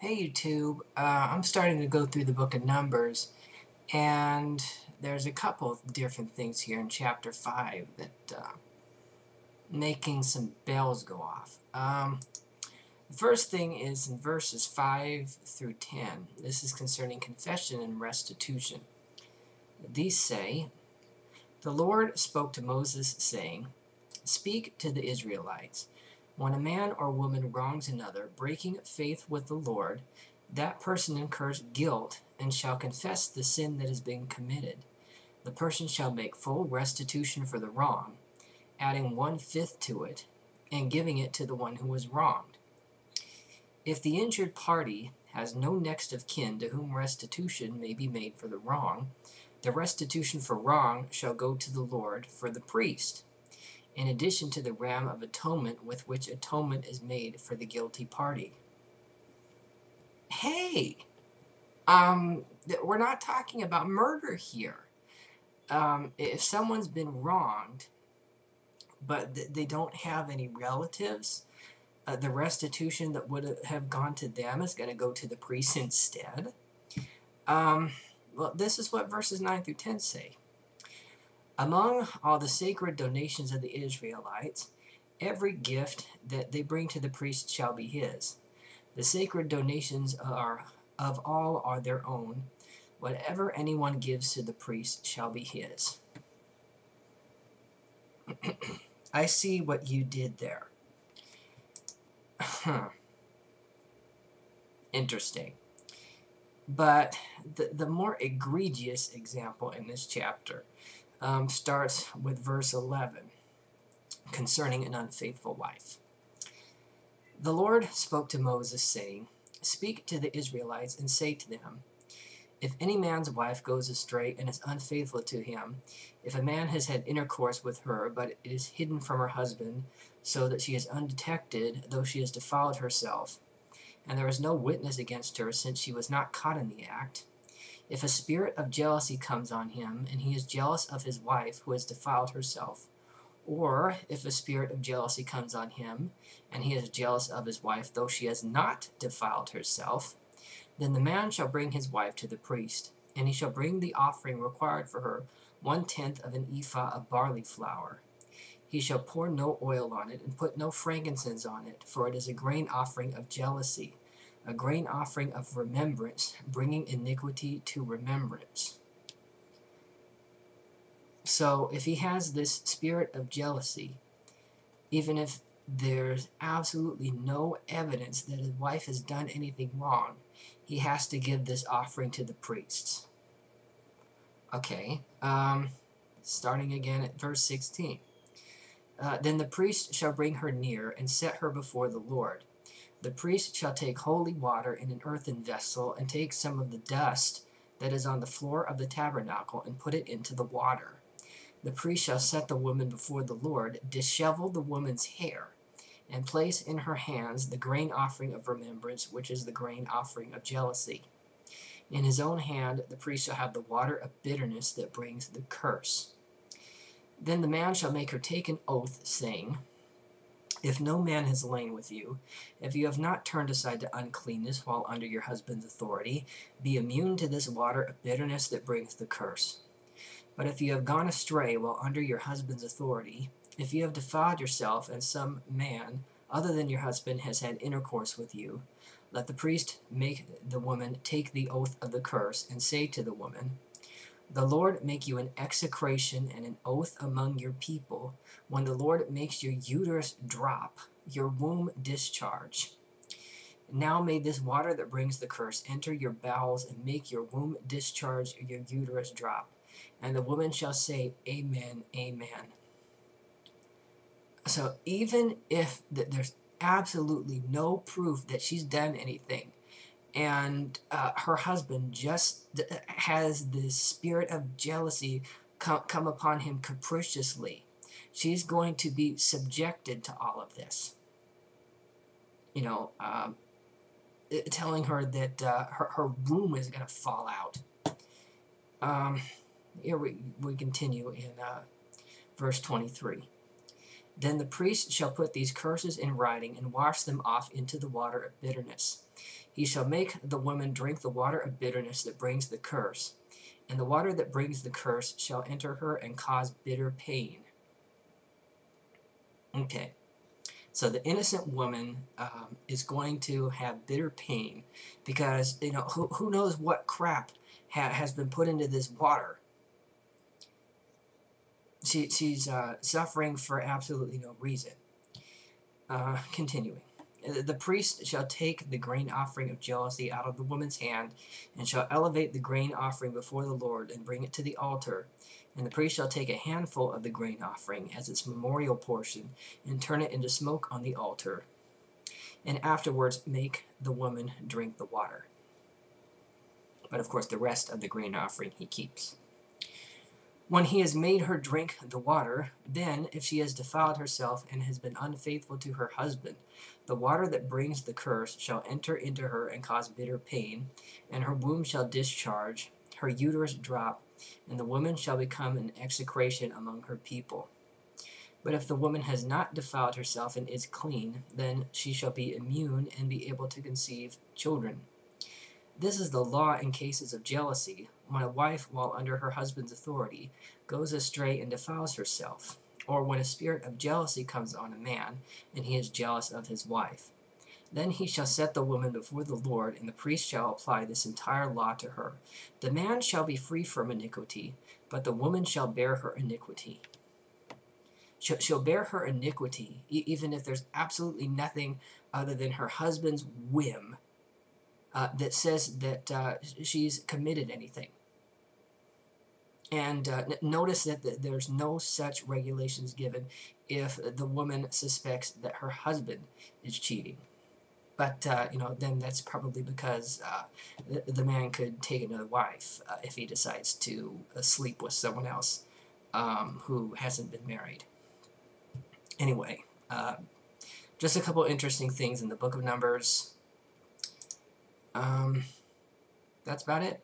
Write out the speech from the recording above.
Hey YouTube, I'm starting to go through the book of Numbers, and there's a couple of different things here in chapter 5 that making some bells go off. The first thing is in verses 5 through 10. This is concerning confession and restitution. These say, "The Lord spoke to Moses, saying, Speak to the Israelites. When a man or woman wrongs another, breaking faith with the Lord, that person incurs guilt and shall confess the sin that has been committed. The person shall make full restitution for the wrong, adding 1/5 to it, and giving it to the one who was wronged. If the injured party has no next of kin to whom restitution may be made for the wrong, the restitution for wrong shall go to the Lord for the priest, in addition to the ram of atonement with which atonement is made for the guilty party." Hey, we're not talking about murder here. If someone's been wronged, but they don't have any relatives, the restitution that would have gone to them is going to go to the priest instead. Well, this is what verses 9 through 10 say. "Among all the sacred donations of the Israelites, every gift that they bring to the priest shall be his. The sacred donations of all are their own. Whatever anyone gives to the priest shall be his." I see what you did there. Interesting. But the more egregious example in this chapter starts with verse 11, concerning an unfaithful wife. "The Lord spoke to Moses, saying, Speak to the Israelites and say to them, If any man's wife goes astray and is unfaithful to him, if a man has had intercourse with her, but it is hidden from her husband, so that she is undetected, though she has defiled herself, and there is no witness against her, since she was not caught in the act, if a spirit of jealousy comes on him, and he is jealous of his wife who has defiled herself, or if a spirit of jealousy comes on him, and he is jealous of his wife, though she has not defiled herself, then the man shall bring his wife to the priest, and he shall bring the offering required for her, 1/10 of an ephah of barley flour. He shall pour no oil on it, and put no frankincense on it, for it is a grain offering of jealousy, a grain offering of remembrance, bringing iniquity to remembrance." So if he has this spirit of jealousy, even if there's absolutely no evidence that his wife has done anything wrong, he has to give this offering to the priests. Okay, starting again at verse 16. "Then the priest shall bring her near and set her before the Lord. The priest shall take holy water in an earthen vessel, and take some of the dust that is on the floor of the tabernacle, and put it into the water. The priest shall set the woman before the Lord, dishevel the woman's hair, and place in her hands the grain offering of remembrance, which is the grain offering of jealousy. In his own hand the priest shall have the water of bitterness that brings the curse. Then the man shall make her take an oath, saying, If no man has lain with you, if you have not turned aside to uncleanness while under your husband's authority, be immune to this water of bitterness that brings the curse. But if you have gone astray while under your husband's authority, if you have defiled yourself and some man other than your husband has had intercourse with you, let the priest make the woman take the oath of the curse, and say to the woman, The Lord make you an execration and an oath among your people, when the Lord makes your uterus drop, your womb discharge. Now may this water that brings the curse enter your bowels, and make your womb discharge, your uterus drop. And the woman shall say, Amen, Amen." So even if there's absolutely no proof that she's done anything, and her husband just has this spirit of jealousy come upon him capriciously, she's going to be subjected to all of this. Telling her that her womb is going to fall out. Here we continue in verse 23. Then the priest shall put these curses in writing and wash them off into the water of bitterness. He shall make the woman drink the water of bitterness that brings the curse, and the water that brings the curse shall enter her and cause bitter pain. Okay, so the innocent woman is going to have bitter pain because, who knows what crap has been put into this water. She's suffering for absolutely no reason. Continuing. The priest shall take the grain offering of jealousy out of the woman's hand, and shall elevate the grain offering before the Lord, and bring it to the altar. And the priest shall take a handful of the grain offering as its memorial portion, and turn it into smoke on the altar, and afterwards make the woman drink the water. But of course the rest of the grain offering he keeps. When he has made her drink the water, then, if she has defiled herself and has been unfaithful to her husband, the water that brings the curse shall enter into her and cause bitter pain, and her womb shall discharge, her uterus drop, and the woman shall become an execration among her people. But if the woman has not defiled herself and is clean, then she shall be immune and be able to conceive children. This is the law in cases of jealousy, when a wife, while under her husband's authority, goes astray and defiles herself, or when a spirit of jealousy comes on a man, and he is jealous of his wife. Then he shall set the woman before the Lord, and the priest shall apply this entire law to her. The man shall be free from iniquity, but the woman shall bear her iniquity. She'll bear her iniquity, even if there's absolutely nothing other than her husband's whim that says that she's committed anything. And notice that there's no such regulations given if the woman suspects that her husband is cheating. But, then that's probably because the man could take another wife if he decides to sleep with someone else who hasn't been married. Anyway, just a couple interesting things in the book of Numbers. That's about it.